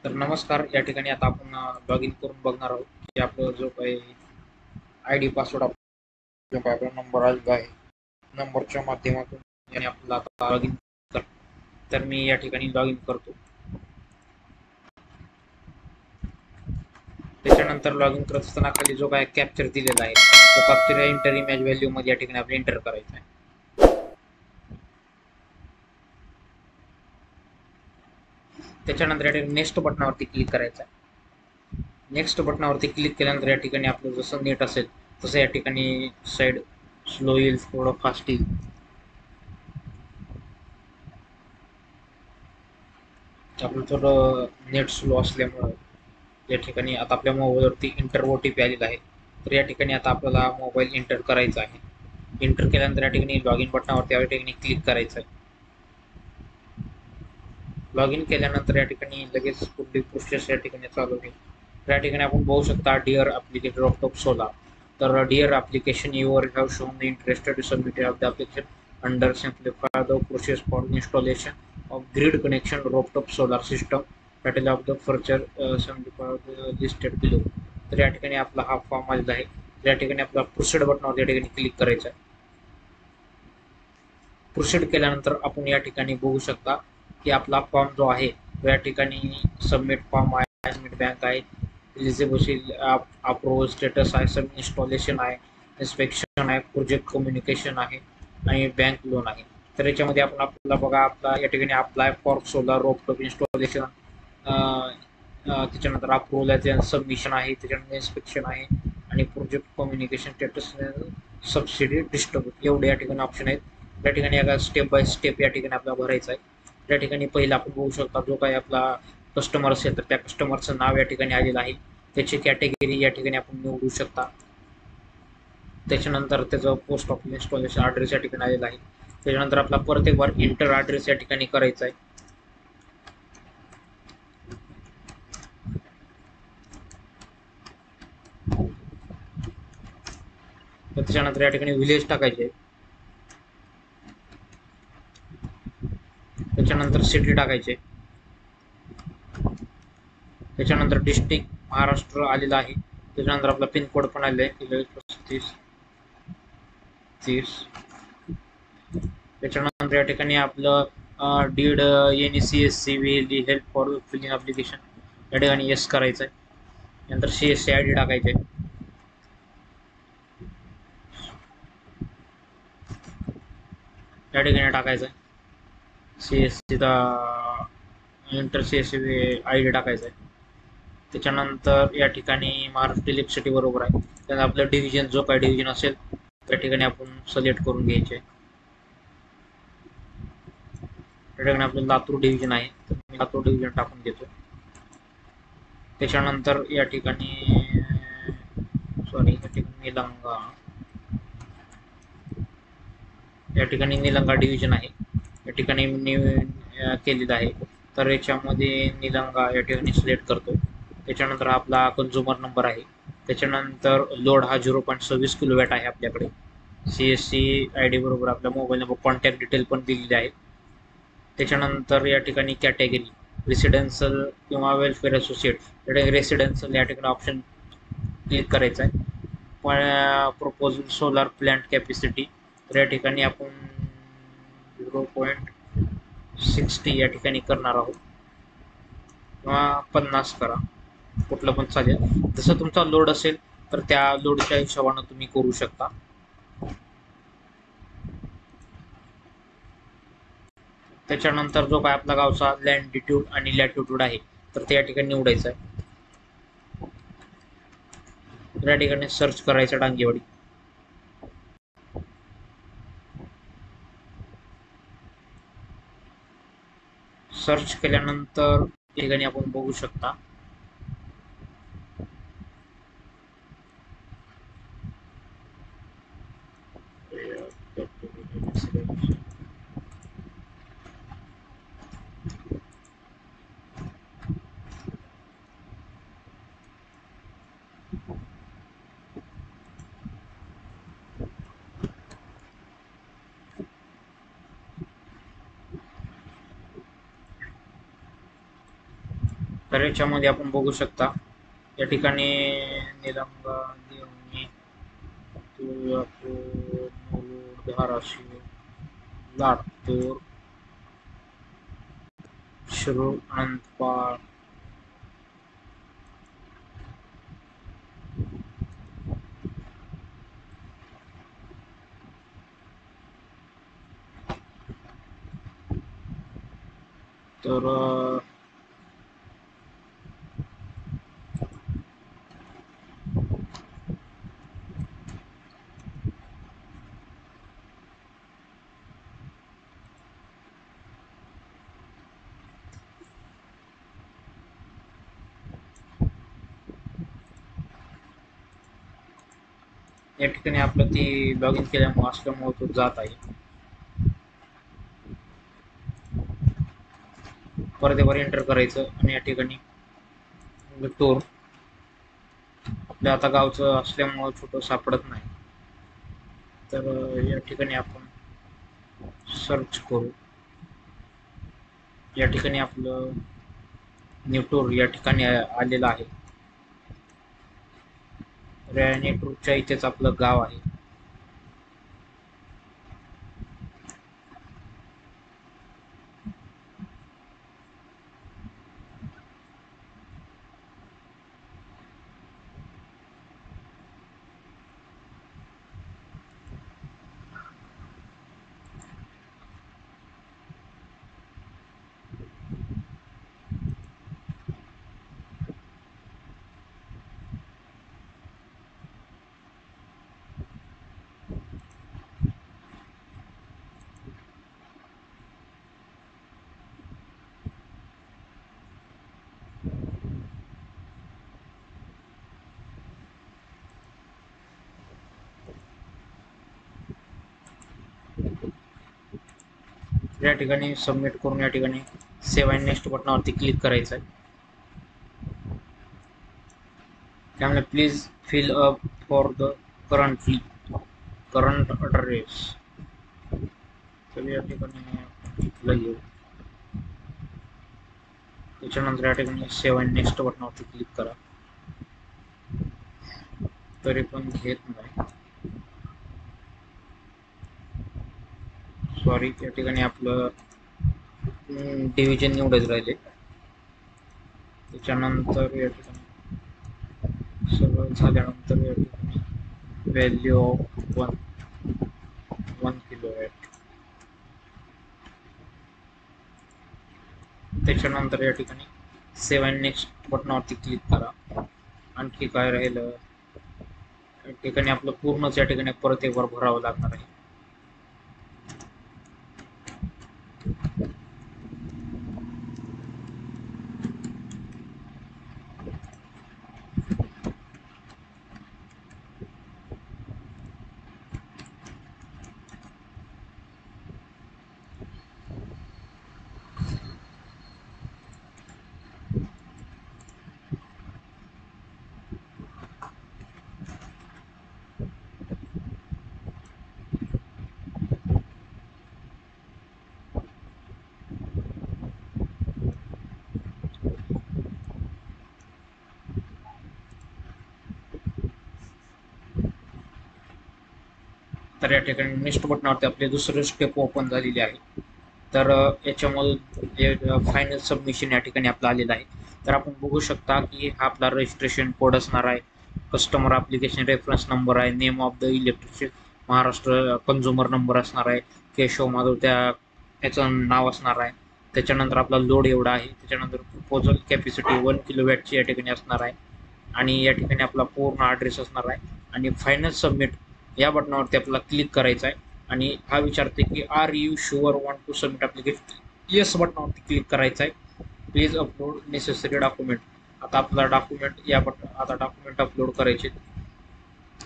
तर नमस्कार. या ठिकाणी आता आपण लॉग इन करून बघणार आहोत की आपला जो काही आय डी पासवर्ड जो काही आपला नंबर आलेला आहे, नंबरच्या माध्यमातून याने आपल्याला आता लॉग इन कर. तर मी या ठिकाणी लॉग इन करतो. त्याच्यानंतर लॉग इन करत असताना खाली जो काही कॅप्चर दिलेला आहे तो कॅप्चर या इंटर इमेज व्हॅल्यू मध्ये या ठिकाणी आपल्याला एंटर करायचा आहे. त्याच्यानंतर या ठिकाणी नेक्स्ट बटनावरती क्लिक करायचं आहे. नेक्स्ट बटनावरती क्लिक केल्यानंतर या ठिकाणी आपलं जसं नेट असेल तसं या ठिकाणी साईड स्लो येईल, थोडं फास्ट येईल. आपलं थोडं नेट स्लो असल्यामुळं या ठिकाणी आता आपल्या मोबाईलवरती इंटर ओ टी पी आलेला आहे. तर या ठिकाणी आता आपल्याला मोबाईल एंटर करायचा आहे. एंटर केल्यानंतर या ठिकाणी लॉग इन बटनावरती या ठिकाणी क्लिक करायचं आहे. लॉग इन केल्यानंतर या ठिकाणी लगेच पुढली प्रोसेस या ठिकाणी चालू होईल. या ठिकाणी आपण बघू शकता डिअर ॲप्लिकेटर ऑफ टॉप 16. तर dear application your have shown the interested submitted of the application under simplify the process for installation of grid connection rooftop solar system portal of the further listed below. तर या ठिकाणी आपला हा form आलेला आहे. या ठिकाणी आपला प्रोसीड बटनावर या ठिकाणी क्लिक करायचं आहे. प्रोसीड केल्यानंतर आपण या ठिकाणी बघू शकता की आपला फॉर्म जो आहे तो या ठिकाणी सबमिट फॉर्म आहे, सबमिट बँक आहे, एलिजिबल अप्रूव्हल स्टेटस आहे, सब इन्स्टॉलेशन आहे, इन्स्पेक्शन आहे, प्रोजेक्ट कम्युनिकेशन आहे आणि बँक लोन आहे. तर याच्यामध्ये आपण आपल्याला बघा आपला या ठिकाणी अप्लाय फॉर सोलर रोपटॉप इन्स्टॉलेशन, त्याच्यानंतर अप्रूव्हल आहे, सबमिशन आहे, त्याच्यानंतर इन्स्पेक्शन आहे आणि project communication status, subsidy distribute एवढे या ठिकाणी ऑप्शन आहेत. या ठिकाणी एका स्टेप बाय स्टेप या ठिकाणी आपल्याला भरायचं आहे. त्या ठिकाणी पहिला आपण बघू शकता जो काही आपला कस्टमर असेल तर त्या कस्टमरचं नाव या ठिकाणी आलेलं आहे. त्याची कॅटेगरी या ठिकाणी आपण निवडू शकता. त्याच्यानंतर त्याचं पोस्ट ऑफिस इन्स्टॉलेशन ॲड्रेस या ठिकाणी आलेला आहे. त्याच्यानंतर आपला परत एक बार इंटर ॲड्रेस या ठिकाणी करायचा आहे. त्याच्यानंतर या ठिकाणी विलेज टाकायचे, त्याच्यानंतर सिटी टाकायचे, त्याच्यानंतर डिस्ट्रिक्ट महाराष्ट्र आलेला आहे. त्याच्यानंतर आपला पिनकोड पण आलेला आहे 3030. त्याच्यानंतर या ठिकाणी आपलं डीड N C S C will help for filling application या ठिकाणी येस करायचं आहे. नंतर C S C I D टाकायचे, या ठिकाणी टाकायचं आहे. सी एस सीचा enter C S C I D टाकायचा आहे. त्याच्यानंतर या ठिकाणी महाराष्ट्र इलेक्ट्रिसिटी बरोबर आहे. त्यानंतर आपलं डिव्हिजन जो काही डिव्हिजन असेल त्या ठिकाणी आपण सिलेक्ट करून घ्यायचे. त्या ठिकाणी आपलं लातूर डिव्हिजन आहे तर मी लातूर डिव्हिजन टाकून देतो. त्याच्यानंतर या ठिकाणी निलंगा, या ठिकाणी निलंगा डिव्हिजन आहे या ठिकाणी केलेलं आहे. तर याच्यामध्ये निलंगा या ठिकाणी सिलेक्ट करतो. त्याच्यानंतर आपला कन्झ्युमर नंबर आहे. त्याच्यानंतर लोड हा 0.26 किलोवॅट आहे आपल्याकडे. C S C I D बरोबर आपला मोबाईल नंबर, कॉन्टॅक्ट डिटेल पण दिलेली आहे. त्याच्यानंतर या ठिकाणी कॅटेगरी रेसिडेन्शियल किंवा वेलफेअर असोसिएट, या ठिकाणी रेसिडेन्शियल या ठिकाणी ऑप्शन क्लिक करायचा आहे. पण प्रपोजल सोलार प्लॅन्ट कॅपॅसिटी तर या ठिकाणी आपण 0.60 या ठिकाणी करणार आहोत किंवा 50 करा, कुठलं पण चालेल. जसं तुमचा लोड असेल तर त्या लोडच्या हिशोबानं तुम्ही करू शकता. त्याच्यानंतर जो काय आपला गावचा लँडिट्यूड आणि लॅटिट्यूड आहे तर ते या ठिकाणी निवडायचं आहे. या ठिकाणी सर्च करायचं डांगेवाडी. सर्च केल्यानंतर ठिकाणी आपण बघू शकता तर याच्यामध्ये आपण बघू शकता या ठिकाणी निलंगा, देवणी, तुळजापूर, मुरुड, धाराशिव, लातूर, शिरूर, अनंतपाळ, तर या ठिकाणी आपलं ती लॉग इन केल्यामुळे असल्यामुळे तो जात आहे. परत यावर एंटर करायचं आणि या ठिकाणी टूर आपल्या आता गावचं असल्यामुळं छोटं सापडत नाही. तर या ठिकाणी आपण सर्च करू. या ठिकाणी आपलं नेटूर या ठिकाणी आलेलं आहे. तर या नेटूरच्या इथेच आपलं गाव आहे. या ठिकाणी सबमिट करून या ठिकाणी सेव्ह अँड नेक्स्ट बटनावरती क्लिक करायचं आहे. त्यामुळे please fill up for the current address. तर या ठिकाणी इथलं घेऊ. त्याच्यानंतर या ठिकाणी सेव्ह अँड नेक्स्ट बटनावरती क्लिक करा. तरी पण घेत नाही. सॉरी, या ठिकाणी आपलं डिव्हिजन निवडायचं राहिले. त्याच्यानंतर या ठिकाणी सगळं झाल्यानंतर या ठिकाणी व्हॅल्यू ऑफ 1 किलोवॅट. त्याच्यानंतर या ठिकाणी सेव्ह अँड नेक्स्ट बटनावरती क्लिक करा. आणखी काय राहिलं, या ठिकाणी आपलं पूर्णच या ठिकाणी परत एक वर भरावं लागणार आहे. तर या ठिकाणी नेक्स्ट बटनावरती आपले दुसरे स्टेप ओपन झालेली आहे. तर याच्यामध्ये फायनल सबमिशन या ठिकाणी आपलं आलेलं आहे. तर आपण बघू शकता की हा आपला रजिस्ट्रेशन कोड असणार आहे. कस्टमर ॲप्लिकेशन रेफरन्स नंबर आहे. Name of the electrician Maharashtra consumer number असणार आहे. केशव माधव त्या याचं नाव असणार आहे. त्याच्यानंतर आपला लोड एवढा आहे. त्याच्यानंतर प्रपोजल कॅपॅसिटी 1 किलोवॅटची या ठिकाणी असणार आहे. आणि या ठिकाणी आपला पूर्ण ॲड्रेस असणार आहे. आणि फायनल सबमिट या बटनावरती आपल्याला क्लिक करायचं आहे. आणि हा विचारते की are you sure want to submit application. Yes बटनावरती क्लिक करायचं आहे. Please upload necessary document. आता आपला डॉक्युमेंट आता डॉक्युमेंट अपलोड करायचे.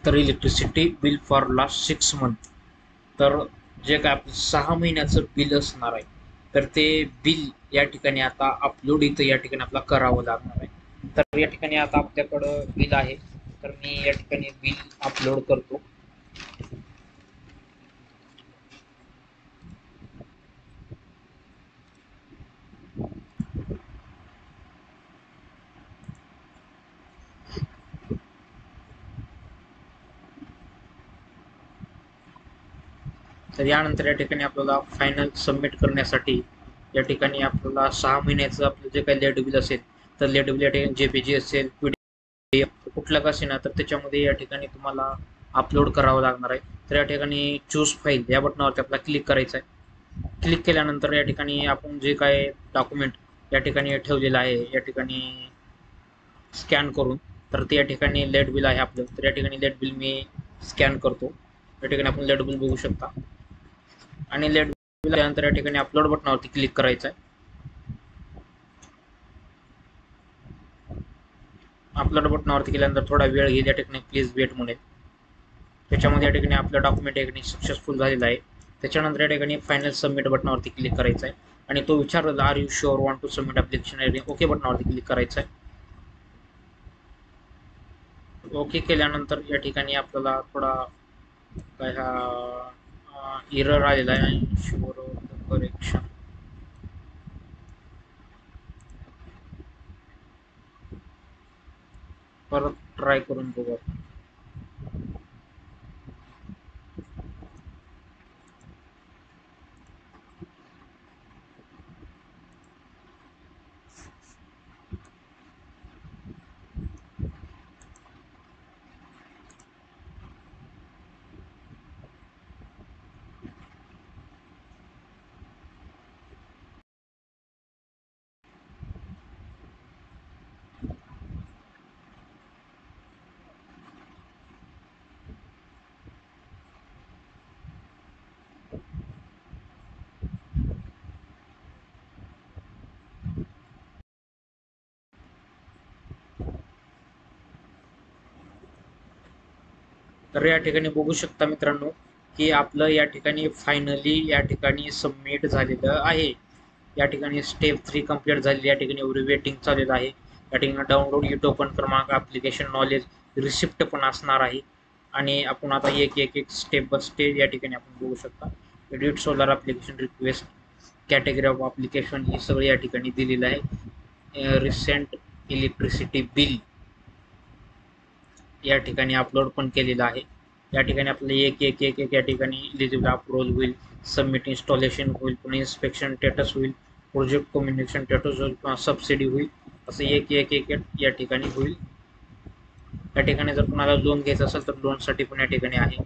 तर electricity bill for last 6 month. तर जे काय आपलं 6 महिन्याचं बिल असणार आहे, तर ते बिल या ठिकाणी आता अपलोड इथं या ठिकाणी आपल्याला करावं लागणार आहे. तर या ठिकाणी आता आपल्याकडं बिल आहे. तर मी या ठिकाणी बिल अपलोड करतो. तर यानंतर या ठिकाणी आपल्याला फायनल सबमिट करण्यासाठी या ठिकाणी आपल्याला 6 महिन्याचं आपलं जे काही लाईट बिल असेल, तर लाईट बिल या ठिकाणी जेपीजी असेल, पीडीएफ कुठलं का असेना, तर त्याच्यामध्ये या ठिकाणी तुम्हाला अपलोड करावं लागणार आहे. तर या ठिकाणी चूज फाईल या बटनावरती आपल्याला क्लिक करायचं आहे. क्लिक केल्यानंतर या ठिकाणी आपण जे काय डॉक्युमेंट या ठिकाणी ठेवलेलं आहे या ठिकाणी स्कॅन करून, तर ते या ठिकाणी लाईट बिल आहे आपलं, तर या ठिकाणी लाईट बिल मी स्कॅन करतो. या ठिकाणी आपण लाईट बिल बघू शकता आणि लाईट बिल आल्यानंतर या ठिकाणी अपलोड बटनावरती क्लिक करायचं आहे. अपलोड बटनावरती केल्यानंतर थोडा वेळ घेईल, या ठिकाणी प्लीज वेट म्हणेल. त्याच्यामध्ये या ठिकाणी आपलं डॉक्युमेंट या ठिकाणी सक्सेसफुल झालेलं आहे. त्याच्यानंतर या ठिकाणी फायनल सबमिट बटनावरती क्लिक करायचं आहे आणि तो विचारलेला are you sure want to submit application, okay बटनावरती क्लिक करायचं आहे. ओके केल्यानंतर या ठिकाणी आपल्याला थोडा काय हा एरर आलेला आहे, शुअर करेक्शन. परत ट्राय करून बघू. तर या ठिकाणी बघू शकता मित्रांनो की आपलं या ठिकाणी फायनली या ठिकाणी सबमिट झालेलं आहे. या ठिकाणी स्टेप 3 कंप्लीट झालेली, या ठिकाणी एवढी वेटिंग चाललेलं आहे. या ठिकाणी डाउनलोड यू टोकन क्रमांक, ॲप्लिकेशन नॉलेज, रिसिप्ट पण असणार आहे. आणि आपण आता एक एक एक स्टेप बाय स्टेप या ठिकाणी आपण बघू शकता. Edit solar application request, category of application हे सगळे या ठिकाणी दिलेलं आहे. रिसेंट इलेक्ट्रिसिटी बिल या ठिकाणी अपलोड पण केलेलं आहे. या ठिकाणी आपल्याला एक एक एक एक या ठिकाणी इलिजिबल अप्रूव्हल होईल, सबमिट इन्स्टॉलेशन होईल, पुन्हा इन्स्पेक्शन स्टेटस होईल, प्रोजेक्ट कम्युनिकेशन स्टेटस होईल किंवा सबसिडी होईल, असं एक एक एक या ठिकाणी होईल. या ठिकाणी जर तुम्हाला लोन घ्यायचं असेल तर लोनसाठी पण या ठिकाणी आहे,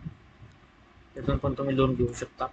त्यातून पण तुम्ही लोन घेऊ शकता.